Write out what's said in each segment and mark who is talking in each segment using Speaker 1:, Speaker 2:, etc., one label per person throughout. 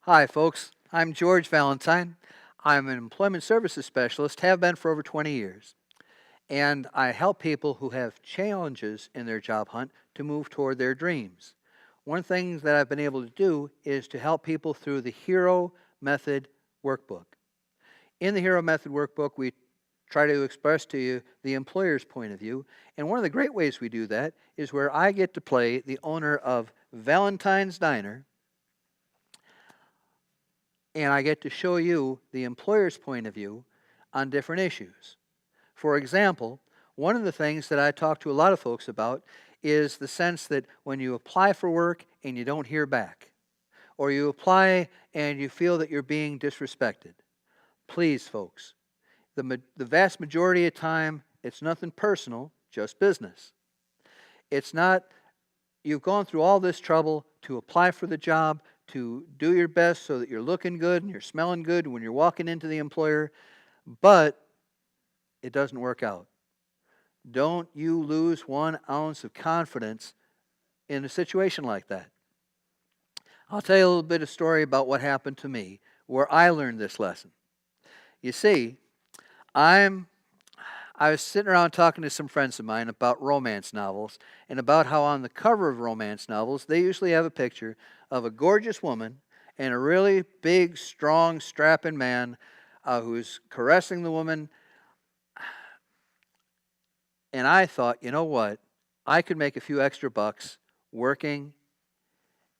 Speaker 1: Hi, folks. I'm George Valentine. I'm an employment services specialist, have been for over 20 years. And I help people who have challenges in their job hunt to move toward their dreams. One thing that I've been able to do is to help people through the Hero Method workbook. In the Hero Method workbook, we try to express to you the employer's point of view. And one of the great ways we do that is where I get to play the owner of Valentine's Diner, and I get to show you the employer's point of view on different issues. For example, one of the things that I talk to a lot of folks about is the sense that when you apply for work and you don't hear back, or you apply and you feel that you're being disrespected. Please, folks, the vast majority of time, it's nothing personal, just business. It's not, you've gone through all this trouble to apply for the job, to do your best so that you're looking good and you're smelling good when you're walking into the employer, but it doesn't work out. Don't you lose 1 ounce of confidence in a situation like that. I'll tell you a little bit of story about what happened to me where I learned this lesson. You see, I was sitting around talking to some friends of mine about romance novels and about how on the cover of romance novels they usually have a picture of a gorgeous woman and a really big, strong, strapping man who's caressing the woman. And I thought, you know what? I could make a few extra bucks working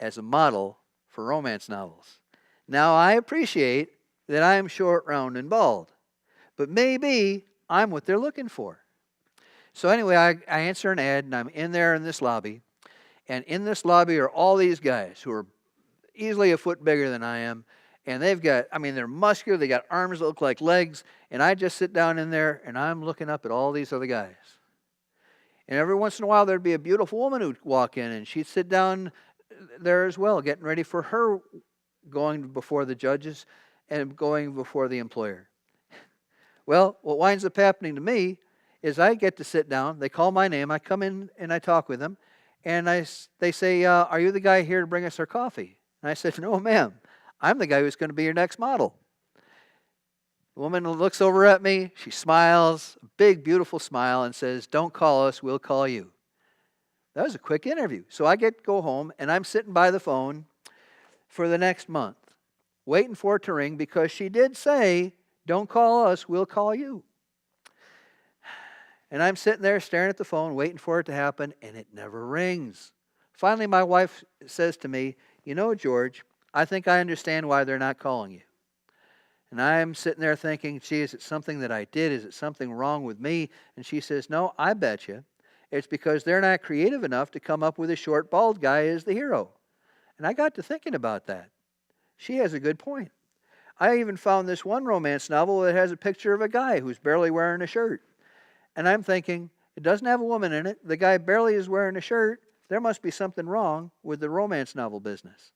Speaker 1: as a model for romance novels. Now, I appreciate that I'm short, round, and bald, but maybe I'm what they're looking for. So anyway, I answer an ad, and I'm in there in this lobby, and in this lobby are all these guys who are easily a foot bigger than I am, and they're muscular, they got arms that look like legs, and I just sit down in there, and I'm looking up at all these other guys. And every once in a while, there'd be a beautiful woman who'd walk in, and she'd sit down there as well, getting ready for her going before the judges and going before the employer. Well, what winds up happening to me is I get to sit down. They call my name. I come in and I talk with them. And they say, are you the guy here to bring us our coffee? And I said, no, ma'am. I'm the guy who's going to be your next model. The woman looks over at me. She smiles, a big, beautiful smile, and says, don't call us. We'll call you. That was a quick interview. So I get to go home, and I'm sitting by the phone for the next month, waiting for it to ring because she did say, don't call us, we'll call you. And I'm sitting there staring at the phone, waiting for it to happen, and it never rings. Finally, my wife says to me, you know, George, I think I understand why they're not calling you. And I'm sitting there thinking, gee, is it something that I did? Is it something wrong with me? And she says, no, I bet you. It's because they're not creative enough to come up with a short, bald guy as the hero. And I got to thinking about that. She has a good point. I even found this one romance novel that has a picture of a guy who's barely wearing a shirt. And I'm thinking, it doesn't have a woman in it. The guy barely is wearing a shirt. There must be something wrong with the romance novel business.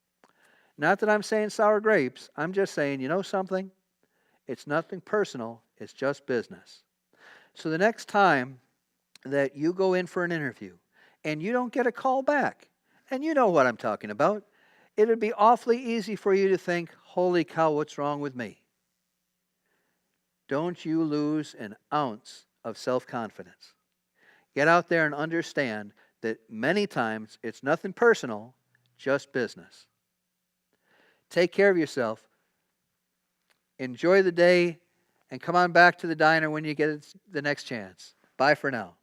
Speaker 1: Not that I'm saying sour grapes. I'm just saying, you know something? It's nothing personal. It's just business. So the next time that you go in for an interview and you don't get a call back, and you know what I'm talking about, it would be awfully easy for you to think, holy cow, what's wrong with me? Don't you lose an ounce of self-confidence. Get out there and understand that many times it's nothing personal, just business. Take care of yourself. Enjoy the day, and come on back to the diner when you get the next chance. Bye for now.